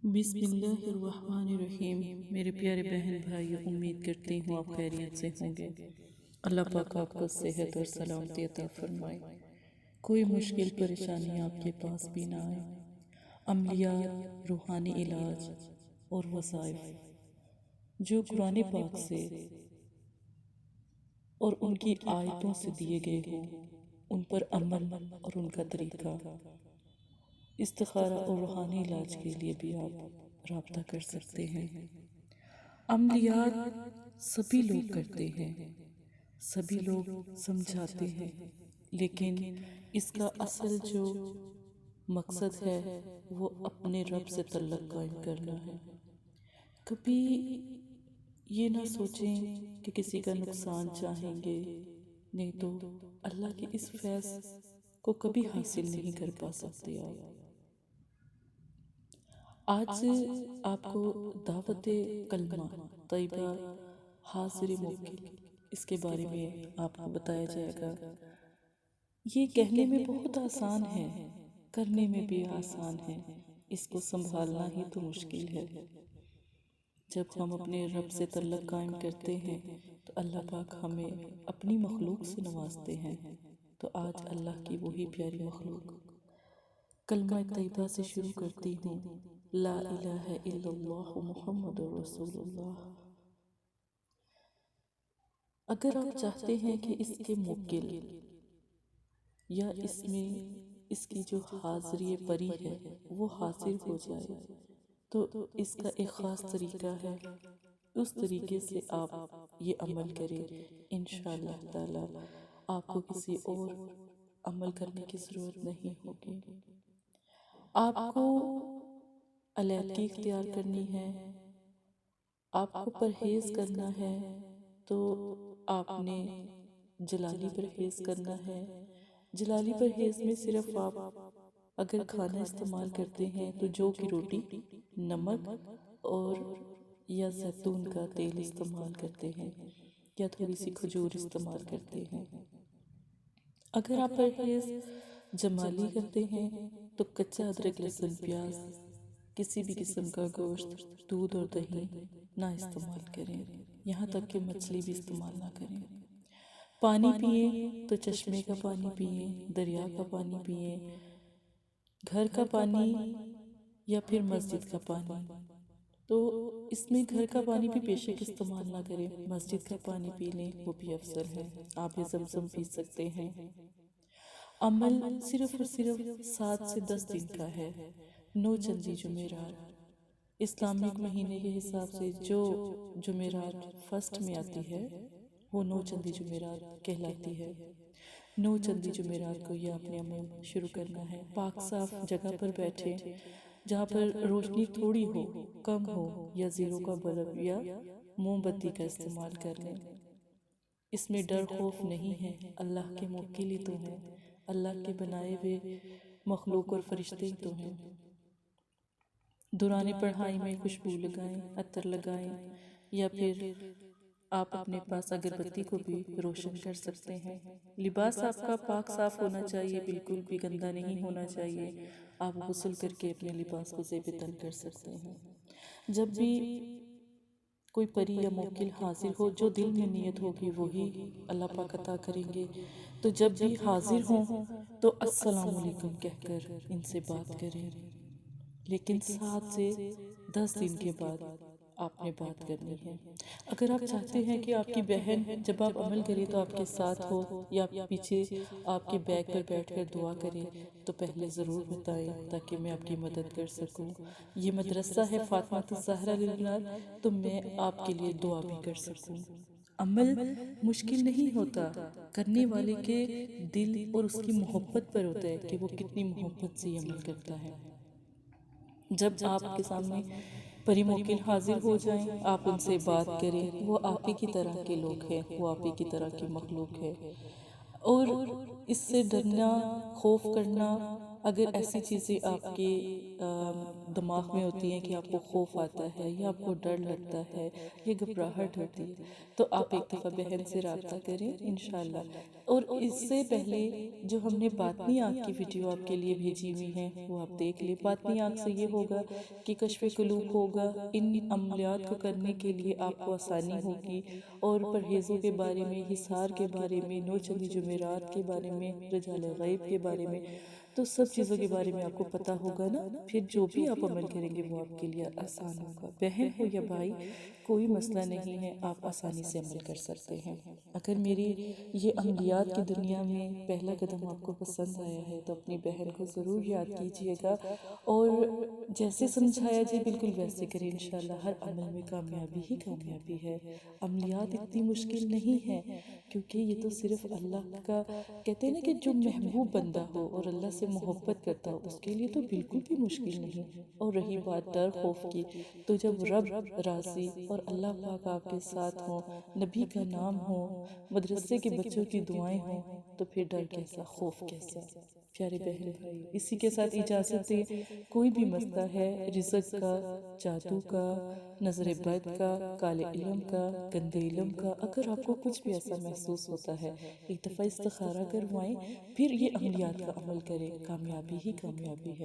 بسم اللہ الرحمن الرحیم۔ میرے پیارے بہن بھائی، امید کرتی ہوں آپ خیریت سے ہوں گے۔ اللہ پاک آپ کو صحت اور سلامتی عطا فرمائے، کوئی مشکل پریشانی آپ کے پاس بھی نہ آئے۔ عملیات، روحانی علاج اور وظائف جو قرآن پاک سے اور ان کی آیتوں سے دیے گئے ہوں، ان پر عمل اور ان کا طریقہ، استخارہ اور روحانی علاج کے لیے بھی آپ رابطہ کر سکتے ہیں۔ عملیات سبھی لوگ کرتے ہیں، سبھی لوگ سمجھاتے ہیں، لیکن اس کا اصل جو مقصد ہے وہ اپنے رب سے تعلق قائم کرنا ہے۔ کبھی یہ نہ سوچیں کہ کسی کا نقصان چاہیں گے، نہیں تو اللہ کے اس فیض کو کبھی حاصل نہیں کر پا سکتے آپ۔ آج آپ کو دعوت کلمہ طیبہ حاضر موکل اس کے بارے میں آپ کو بتایا جائے گا۔ یہ کہنے میں بہت آسان ہے، کرنے میں بھی آسان ہے، اس کو سنبھالنا ہی تو مشکل ہے۔ جب ہم اپنے رب سے تعلق قائم کرتے ہیں تو اللہ پاک ہمیں اپنی مخلوق سے نوازتے ہیں۔ تو آج اللہ کی وہی پیاری مخلوق کلمہ طیبہ سے شروع کرتی ہوں، لا الہ الا اللہ محمد رسول اللہ۔ اگر آپ چاہتے ہیں کہ اس کے موکل یا اس کی جو حاضری پری ہے وہ حاضر ہو جائے تو اس کا ایک خاص طریقہ ہے، اس طریقے سے آپ یہ عمل کریں، انشاءاللہ تعالی آپ کو کسی اور عمل کرنے کی ضرورت نہیں ہوگی۔ آپ کو علیحدگی اختیار کرنی ہے، آپ کو پرہیز کرنا ہے، تو آپ نے جلالی پرہیز کرنا ہے۔ جلالی پرہیز میں صرف آپ اگر کھانا استعمال کرتے ہیں تو جو کی روٹی، نمک اور یا زیتون کا تیل استعمال کرتے ہیں، یا تھوڑی سی کھجور استعمال کرتے ہیں۔ اگر آپ پرہیز جمالی کرتے ہیں تو کچا ادرک، لہسن، پیاز، کسی بھی قسم کا گوشت، دودھ اور دہی نہ استعمال کریں، یہاں تک کہ مچھلی بھی استعمال نہ کریں۔ پانی پئیں تو چشمے کا پانی پئیں، دریا کا پانی پئیں، گھر کا پانی یا پھر مسجد کا پانی۔ تو اس میں گھر کا پانی بھی بے شک استعمال نہ کریں، مسجد کا پانی پی لیں، وہ بھی افضل ہے۔ آپ زمزم پی سکتے ہیں۔ عمل صرف اور صرف 7 سے 10 دن کا ہے، 9 چندی جمعرات۔ اسلامک مہینے کے حساب سے جو جمعرات فرسٹ میں آتی ہے وہ 9 چندی جمعرات کہلاتی ہے۔ 9 چندی جمعرات کو یہ اپنے عمل شروع کرنا ہے۔ پاک صاف جگہ پر بیٹھیں جہاں پر روشنی تھوڑی ہو، کم ہو، یا زیرو کا بلب یا موم بتی کا استعمال کر لیں۔ اس میں ڈر خوف نہیں ہے، اللہ کے موکل ہی تو ہیں، اللہ کے بنائے ہوئے مخلوق اور فرشتے ہی تو ہیں۔ دوران پڑھائی میں خوشبو لگائیں، عطر لگائیں، یا پھر آپ اپنے پاس اگربتی کو بھی روشن کر سکتے ہیں۔ لباس آپ کا پاک صاف ہونا چاہیے، بالکل بھی گندا نہیں ہونا چاہیے۔ آپ غسل کر کے اپنے لباس کو زیب تن کر سکتے ہیں۔ جب بھی کوئی پری یا موکل حاضر ہو، جو دل میں نیت ہوگی وہی اللہ پاک عطا کریں گے۔ تو جب بھی حاضر ہوں تو السلام علیکم کہہ کر ان سے بات کریں، لیکن 7 سے 10 دن کے بعد آپ نے بات کرنی ہے۔ اگر آپ چاہتے ہیں کہ آپ کی بہن جب آپ عمل کریں تو آپ کے ساتھ ہو یا پیچھے آپ کے بیک پر بیٹھ کر دعا کریں تو پہلے ضرور بتائیں تاکہ میں آپ کی مدد کر سکوں۔ یہ مدرسہ ہے فاطمہ الزہرا للبنات، تو میں آپ کے لیے دعا بھی کر سکوں۔ عمل مشکل نہیں ہوتا، کرنے والے کے دل اور اس کی محبت پر ہوتا ہے کہ وہ کتنی محبت سے عمل کرتا ہے۔ جب آپ کے سامنے پری موکل حاضر ہو جائیں، آپ ان سے بات کریں، وہ آپ ہی کی طرح کے لوگ ہیں، وہ آپ ہی کی طرح کی مخلوق ہے۔ اور اس سے ڈرنا، خوف کرنا، اگر ایسی چیزیں آپ کے دماغ میں ہوتی ہیں کہ آپ کو خوف آتا ہے یا آپ کو ڈر لگتا ہے یا گھبراہٹ ہوتی ہے، تو آپ ایک دفعہ بہن سے رابطہ کریں انشاءاللہ۔ اور اس سے پہلے جو ہم نے باطنی آنکھ کی ویڈیو آپ کے لیے بھیجی ہوئی ہیں وہ آپ دیکھ لیں۔ باطنی آنکھ سے یہ ہوگا کہ کشف قلوب ہوگا، ان عملیات کو کرنے کے لیے آپ کو آسانی ہوگی، اور پرہیزوں کے بارے میں، حصار کے بارے میں، نو چندی جمعرات کے بارے میں، رجال غیب کے بارے میں، تو سب چیزوں کے بارے میں آپ کو پتا ہوگا نا، پھر جو بھی آپ عمل کریں گے وہ آپ کے لیے آسان ہوگا۔ بہن ہو یا بھائی، کوئی مسئلہ نہیں ہے، آپ آسانی سے عمل کر سکتے ہیں۔ اگر میری یہ عملیات کی دنیا میں پہلا قدم آپ کو پسند آیا ہے تو اپنی بہن کو ضرور یاد کیجئے گا، اور جیسے سمجھایا جی بالکل ویسے کریں، انشاءاللہ ہر عمل میں کامیابی ہی کامیابی ہے۔ عملیات اتنی مشکل نہیں ہے، کیونکہ یہ تو صرف اللہ کا، کہتے ہیں نا کہ جو محبوب بندہ ہو اور اللہ سے محبت کرتا ہو اس کے لیے تو بالکل بھی مشکل نہیں۔ اور رہی بات ڈر خوف کی، تو جب رب راضی اور اللہ پاک آپ کے ساتھ ہوں، نبی کا نام ہو، مدرسے کے بچوں کی دعائیں ہوں، تو پھر ڈر کیسا، خوف کیسا؟ پیارے بہن بھائی، اسی کے ساتھ اجازت دیں، کوئی بھی مسئلہ ہے رزق کا، جادو کا، نظر بد کا، کالے علم کا، گندے علم کا، اگر آپ کو کچھ بھی ایسا محسوس ہوتا ہے، ایک دفعہ استخارہ کروائیں، پھر یہ عملیات کا عمل کریں، کامیابی ہی کامیابی ہے۔